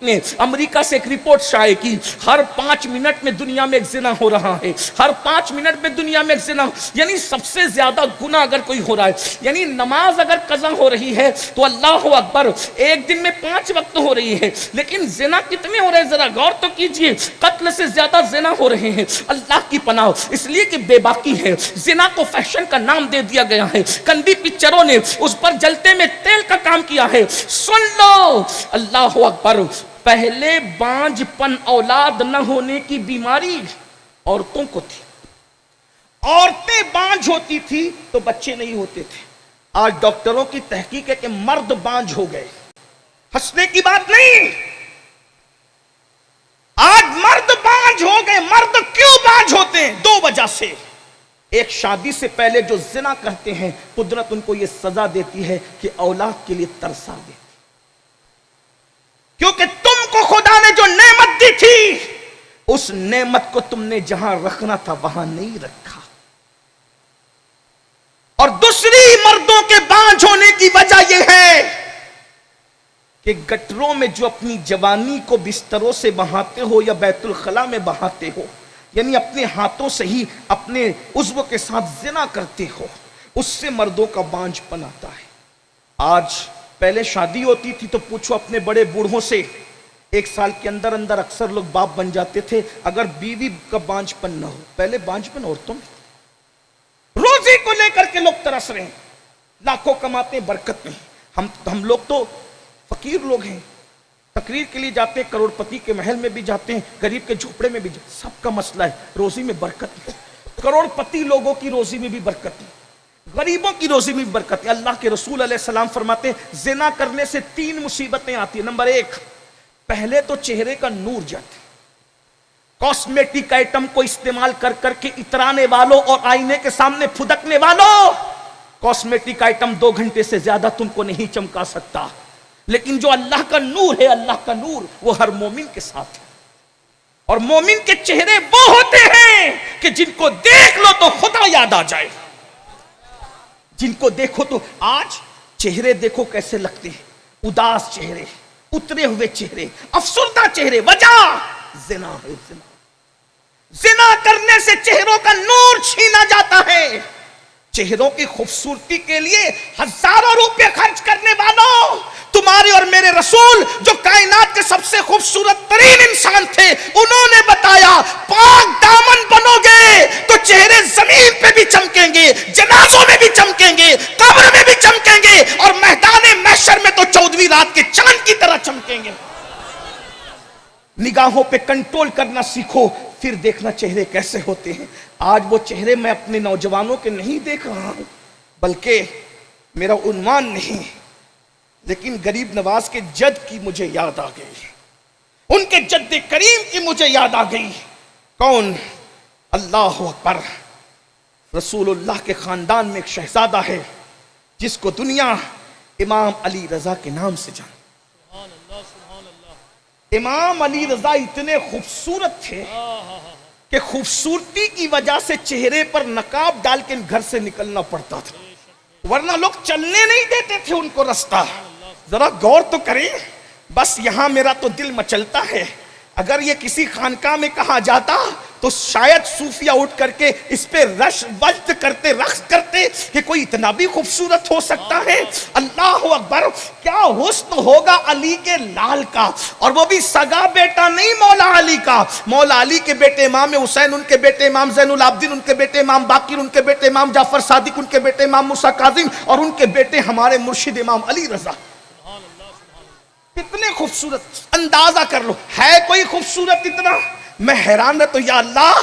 نے امریکہ سے ایک رپورٹ شائع کی، ہر 5 منٹ میں دنیا میں ایک زنا ہو رہا ہے، ہر 5 منٹ میں دنیا میں ایک زنا، یعنی سب سے زیادہ گناہ اگر کوئی ہو رہا ہے، یعنی نماز اگر قضا ہو رہی ہے تو اللہ اکبر ایک دن میں 5 وقت ہو رہی ہے، لیکن زنا کتنے ہو رہے ہیں ذرا غور تو کیجئے، قتل سے زیادہ زنا ہو رہے ہیں۔ اللہ کی پناہ، اس لیے کہ بے باکی ہے، زنا کو فیشن کا نام دے دیا گیا ہے، گندی پکچروں نے اس پر جلتے میں تیل کا کام کیا ہے۔ سن لو، اللہ اکبر، پہلے بانجھ پن اولاد نہ ہونے کی بیماری عورتوں کو تھی، عورتیں بانجھ ہوتی تھی تو بچے نہیں ہوتے تھے۔ آج ڈاکٹروں کی تحقیق ہے کہ مرد بانجھ ہو گئے، ہنسنے کی بات نہیں، آج مرد بانجھ ہو گئے۔ مرد کیوں بانجھ ہوتے ہیں؟ 2 وجہ سے۔ ایک، شادی سے پہلے جو زنا کرتے ہیں قدرت ان کو یہ سزا دیتی ہے کہ اولاد کے لیے ترسا دے، کیونکہ تم کو خدا نے جو نعمت دی تھی اس نعمت کو تم نے جہاں رکھنا تھا وہاں نہیں رکھا۔ اور دوسری مردوں کے بانجھ ہونے کی وجہ یہ ہے کہ گٹروں میں جو اپنی جوانی کو بستروں سے بہاتے ہو یا بیت الخلا میں بہاتے ہو، یعنی اپنے ہاتھوں سے ہی اپنے عضو کے ساتھ زنا کرتے ہو، اس سے مردوں کا بانجھ پن آتا ہے۔ آج پہلے شادی ہوتی تھی تو پوچھو اپنے بڑے بوڑھوں سے، 1 سال کے اندر اندر اکثر لوگ باپ بن جاتے تھے اگر بیوی کا بانجھ پن نہ ہو۔ پہلے بانجھ پن عورتوں میں، روزی کو لے کر کے لوگ ترس رہے ہیں، لاکھوں کماتے ہیں، برکت نہیں۔ ہم لوگ تو فقیر لوگ ہیں، تقریر کے لیے جاتے ہیں، کروڑ پتی کے محل میں بھی جاتے ہیں، غریب کے جھوپڑے میں بھی جاتے ہیں، سب کا مسئلہ ہے روزی میں برکت نہیں۔ کروڑ پتی لوگوں کی روزی میں بھی برکت نہیں، غریبوں کی روزی میں بھی برکت ہے۔ اللہ کے رسول علیہ السلام فرماتے ہیں زنا کرنے سے 3 مصیبتیں آتی ہیں۔ نمبر 1، پہلے تو چہرے کا نور جاتا ہے۔ کاسمیٹک آئٹم کو استعمال کر کر کے اترانے والوں اور آئینے کے سامنے پھدکنے والوں، کاسمیٹک آئٹم 2 گھنٹے سے زیادہ تم کو نہیں چمکا سکتا، لیکن جو اللہ کا نور ہے، اللہ کا نور وہ ہر مومن کے ساتھ ہے۔ اور مومن کے چہرے وہ ہوتے ہیں کہ جن کو دیکھ لو تو خدا یاد آ جائے، جن کو دیکھو تو آج چہرے دیکھو کیسے لگتے ہیں، اداس چہرے، اترے ہوئے چہرے، افسردہ چہرے، وجہ زنا ہے۔ زنا کرنے سے چہروں کا نور چھینا جاتا ہے۔ چہروں کی خوبصورتی کے لیے ہزاروں روپے خرچ کرنے والوں، تمہارے اور میرے رسول جو کائنات کے سب سے خوبصورت ترین انسان تھے، انہوں نے بتایا پاک دامن بنو گے تو چہرے زمین پہ بھی چمکیں گے، جنازوں میں بھی چمکیں گے، قبر میں بھی چمکیں گے، اور میدان محشر میں تو 14ویں رات کے چاند کی طرح چمکیں گے۔ نگاہوں پہ کنٹرول کرنا سیکھو، پھر دیکھنا چہرے کیسے ہوتے ہیں۔ آج وہ چہرے میں اپنے نوجوانوں کے نہیں دیکھ رہا ہوں، بلکہ میرا عنوان نہیں، لیکن غریب نواز کے جد کی مجھے یاد آ گئی، ان کے جد کریم کی مجھے یاد آ گئی۔ کون؟ اللہ اکبر، رسول اللہ کے خاندان میں ایک شہزادہ ہے جس کو دنیا امام علی رضا کے نام سے جانتی۔ امام علی رضا اتنے خوبصورت تھے کہ خوبصورتی کی وجہ سے چہرے پر نقاب ڈال کے گھر سے نکلنا پڑتا تھا، ورنہ لوگ چلنے نہیں دیتے تھے ان کو رستہ۔ ذرا غور تو کریں، بس یہاں میرا تو دل مچلتا ہے، اگر یہ کسی خانقاہ میں کہا جاتا تو شاید صوفیہ اٹھ کر کے اس پہ وجد کرتے، رقص کرتے کہ کوئی اتنا بھی خوبصورت ہو سکتا ہے۔ اللہ اکبر، کیا حسن ہوگا علی کے لال کا، اور وہ بھی سگا بیٹا نہیں مولا علی کا۔ مولا علی کے بیٹے امام حسین، ان کے بیٹے امام زین العابدین، ان کے بیٹے امام باقر، ان کے بیٹے امام جعفر صادق، ان کے بیٹے امام موسیٰ کاظم، اور ان کے بیٹے ہمارے مرشد امام علی رضا۔ کتنے خوبصورت، اندازہ کر لو، ہے کوئی خوبصورت اتنا؟ میں حیران رہتا ہوں، یا اللہ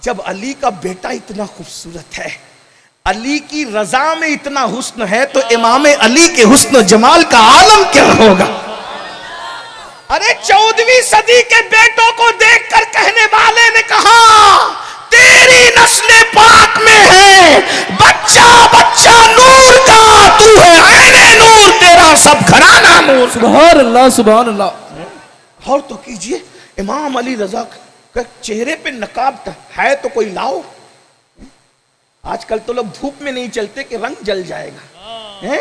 جب علی کا بیٹا اتنا خوبصورت ہے، علی کی رضا میں اتنا حسن ہے، تو امام علی کے حسن و جمال کا عالم کیا ہوگا؟ ارے 14ویں صدی کے بیٹوں کو دیکھ کر کہنے والے نے کہا تیری نسل پاک میں ہے بچہ بچہ نور کا، تو ہے عین نور، تیرا سب گھرانہ نور۔ سبحان اللہ، سبحان اللہ۔ اور تو کیجئے، امام علی رضا کا چہرے پہ نقاب ہے تو کوئی لاؤ۔ آج کل تو لوگ دھوپ میں نہیں چلتے کہ رنگ جل جائے گا،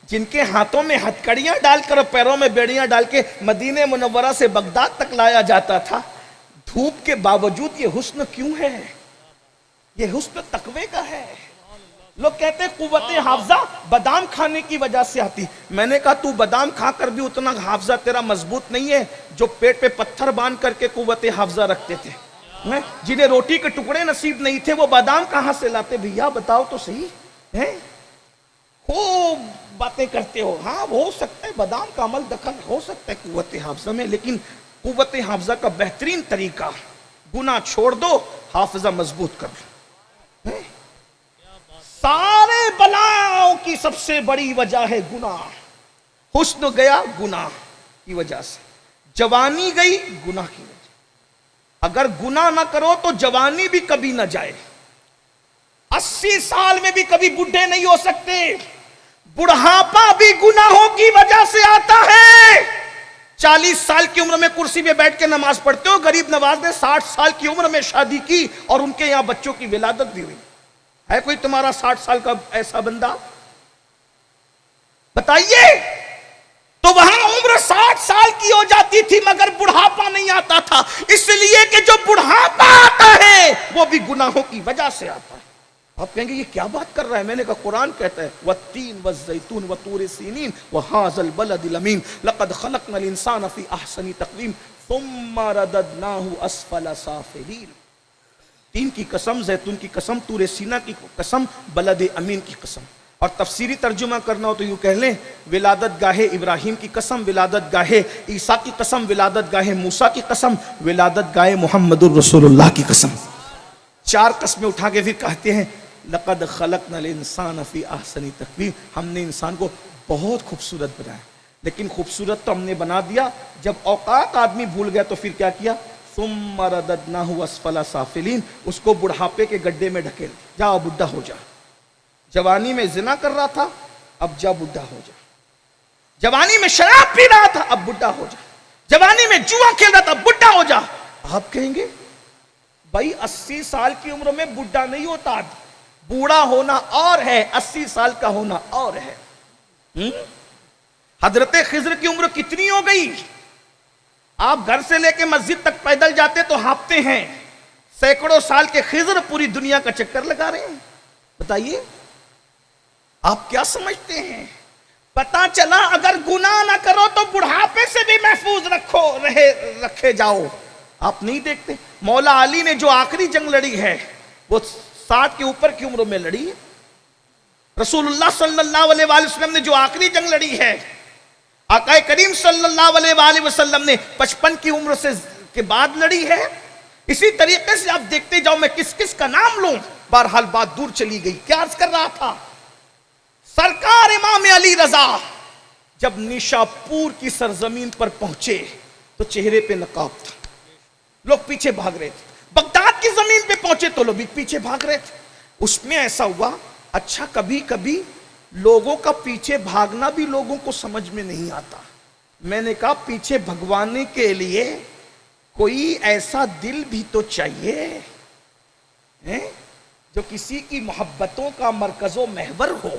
جن کے ہاتھوں میں ہتکڑیاں ڈال کر اور پیروں میں بیڑیاں ڈال کے مدینہ منورہ سے بغداد تک لایا جاتا تھا، دھوپ کے باوجود یہ حسن کیوں ہے؟ یہ حسن تقوی کا ہے۔ لوگ کہتے ہیں قوت حافظہ بادام کھانے کی وجہ سے آتی، میں نے کہا تو بادام کھا کر بھی اتنا حافظہ تیرا مضبوط نہیں ہے جو پیٹ پہ پتھر باندھ کر کے قوت حافظہ رکھتے تھے، جنہیں روٹی کے ٹکڑے نصیب نہیں تھے، وہ بادام کہاں سے لاتے؟ بھیا بتاؤ تو صحیح ہے؟ خوب باتیں کرتے ہو، ہاں ہو سکتا ہے بادام کا عمل دخل ہو سکتا ہے قوت حافظہ میں، لیکن قوت حافظہ کا بہترین طریقہ گناہ چھوڑ دو، حافظہ مضبوط کر لو۔ سارے بلاؤں کی سب سے بڑی وجہ ہے گناہ۔ حسن گیا گناہ کی وجہ سے، جوانی گئی گناہ کی وجہ۔ اگر گناہ نہ کرو تو جوانی بھی کبھی نہ جائے، 80 سال میں بھی کبھی بڈھے نہیں ہو سکتے۔ بڑھاپا بھی گناہوں کی وجہ سے آتا ہے۔ 40 سال کی عمر میں کرسی پہ بیٹھ کے نماز پڑھتے ہو، غریب نواز نے 60 سال کی عمر میں شادی کی اور ان کے یہاں بچوں کی ولادت بھی ہوئی۔ ہے کوئی تمہارا 60 سال کا ایسا بندہ؟ بتائیے۔ تو وہاں عمر 60 سال کی ہو جاتی تھی مگر بڑھاپا نہیں آتا تھا، اس لیے کہ جو بڑھاپا آتا ہے وہ بھی گناہوں کی وجہ سے آتا ہے۔ آپ کہیں گے یہ کیا بات کر رہا ہے؟ میں نے کہا قرآن کہتا ہے وَالتِّينِ وَالزَّيْتُونِ وَطُورِ سِينِينَ وَهَٰذَا الْبَلَدِ الْأَمِينِ لَقَدْ خَلَقْنَا الْإِنسَانَ فِي أَحْسَنِ تَقْوِيمٍ ثُمَّ رَدَدْنَاهُ أَسْفَلَ سَافِلِينَ۔ تین کی قسم، زیتون کی قسم، طور سینا کی قسم، بلد امین کی قسم۔ اور تفسیری ترجمہ کرنا ہو تو یوں کہہ لیں ولادت گاہ ابراہیم کی قسم، ولادت گاہ عیسیٰ کی قسم، ولادت گاہ موسیٰ کی قسم، ولادت گاہ محمد الرسول اللہ کی قسم۔ 4 قسمیں اٹھا کے پھر کہتے ہیں لقد خلقنا الانسان فی احسن تقویم، ہم نے انسان کو بہت خوبصورت بنایا، لیکن خوبصورت تو ہم نے بنا دیا، جب اوقات آدمی بھول گیا تو پھر کیا کیا؟ ثم رددناہ اسفل سافلین، اس کو بڑھاپے کے گڈھے میں ڈھکیل دیا، جا بڈھا ہو جا۔ جوانی میں زنا کر رہا تھا، اب جا بڈھا ہو جا۔ جوانی میں شراب پی رہا تھا، اب بڈھا ہو جا۔ جوانی میں جوا کھیل رہا تھا، اب بڈھا ہو جا۔ آپ کہیں گے بھائی 80 سال کی عمر میں بڈھا نہیں ہوتا، بوڑھا ہونا اور ہے، 80 سال کا ہونا اور ہے۔ حضرت خضر کی عمر کتنی ہو گئی؟ آپ گھر سے لے کے مسجد تک پیدل جاتے تو ہانپتے ہیں، سینکڑوں سال کے خضر پوری دنیا کا چکر لگا رہے ہیں۔ بتائیے آپ کیا سمجھتے ہیں؟ پتا چلا اگر گناہ نہ کرو تو بڑھاپے سے بھی محفوظ رکھے جاؤ۔ آپ نہیں دیکھتے مولا علی نے جو آخری جنگ لڑی ہے وہ 60 کے اوپر کی عمر میں لڑی ہے۔ رسول اللہ صلی اللہ علیہ وآلہ وسلم نے جو آخری جنگ لڑی ہے، آقا کریم صلی اللہ علیہ وآلہ وسلم نے 55 کی عمر کے بعد لڑی ہے۔ اسی طریقے سے آپ دیکھتے جاؤ، میں کس کس کا نام لوں؟ بہرحال بات دور چلی گئی۔ کیا عرض کر رہا تھا؟ سرکار امام علی رضا جب نیشاپور کی سرزمین پر پہنچے تو چہرے پہ نقاب تھا، لوگ پیچھے بھاگ رہے تھے۔ بغداد کی زمین پہ پہنچے تو لوگ پیچھے بھاگ رہے تھے۔ اس میں ایسا ہوا، اچھا کبھی کبھی لوگوں کا پیچھے بھاگنا بھی لوگوں کو سمجھ میں نہیں آتا۔ میں نے کہا پیچھے بھگوانے کے لیے کوئی ایسا دل بھی تو چاہیے جو کسی کی محبتوں کا مرکز و محور ہو۔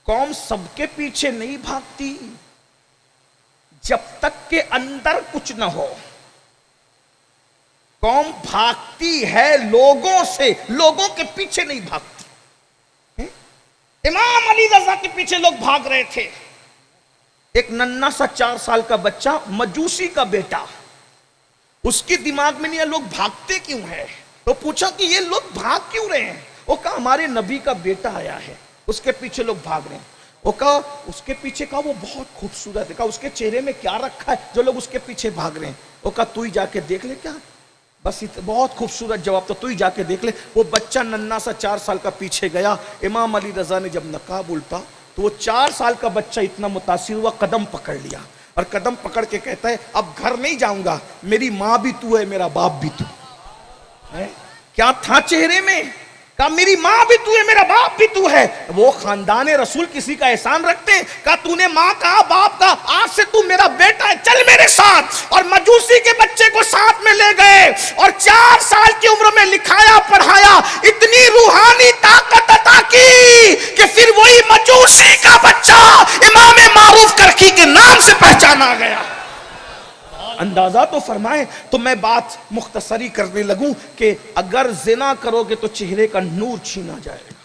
قوم سب کے پیچھے نہیں بھاگتی جب تک کہ اندر کچھ نہ ہو۔ قوم بھاگتی ہے لوگوں سے، لوگوں کے پیچھے نہیں بھاگتی۔ امام علی رضا کے پیچھے لوگ بھاگ رہے تھے۔ ایک ننھا سا 4 سال کا بچہ، مجوسی کا بیٹا، اس کے دماغ میں نہیں ہے لوگ بھاگتے کیوں ہیں۔ تو پوچھا کہ یہ لوگ بھاگ کیوں رہے ہیں؟ وہ کہا ہمارے نبی کا بیٹا آیا ہے، اس کے پیچھے لوگ بھاگ رہے ہیں۔ وہ کہا اس کے پیچھے کا وہ بہت خوبصورت ہے، کہا اس کے چہرے میں کیا رکھا ہے جو لوگ اس کے پیچھے بھاگ رہے ہیں؟ وہ کہا تو ہی جا کے دیکھ لے۔ کیا بس بہت خوبصورت جواب، تو ہی جا کے دیکھ لے۔ وہ بچہ ننھا سا 4 سال کا پیچھے گیا۔ امام علی رضا نے جب نقاب الٹا تو وہ 4 سال کا بچہ اتنا متاثر ہوا، قدم پکڑ لیا اور قدم پکڑ کے کہتا ہے اب گھر نہیں جاؤں گا، میری ماں بھی تو ہے، میرا باپ بھی تو ہے۔ کیا تھا چہرے میں؟ کہا میری ماں بھی تو ہے، میرا باپ بھی تو ہے۔ وہ خاندان رسول کسی کا احسان رکھتے ہیں؟ کہا تو نے ماں کا باپ کا، آج سے تو میرا بیٹا ہے، چل میرے ساتھ۔ اور مجوسی کے بچے کو ساتھ میں لے گئے اور 4 سال کی عمر میں لکھایا پڑھایا، اتنی روحانی طاقت عطا کی کہ پھر وہی مجوسی کا بچہ آ گیا. اندازہ تو فرمائیں. تو میں بات مختصری کرنے لگوں کہ اگر زنا کرو گے تو چہرے کا نور چھینا جائے گا.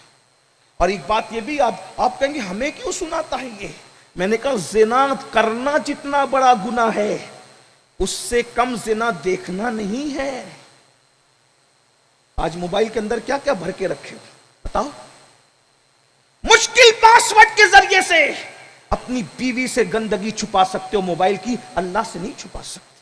اور ایک بات یہ بھی آپ کہیں گے ہمیں کیوں سناتا ہے یہ؟ میں نے کہا زنا کرنا جتنا بڑا گناہ ہے اس سے کم زنا دیکھنا نہیں ہے. آج موبائل کے اندر کیا کیا بھر کے رکھے ہو بتاؤ. مشکل پاسورڈ کے ذریعے سے اپنی بیوی سے گندگی چھپا سکتے ہو، موبائل کی اللہ سے نہیں چھپا سکتے.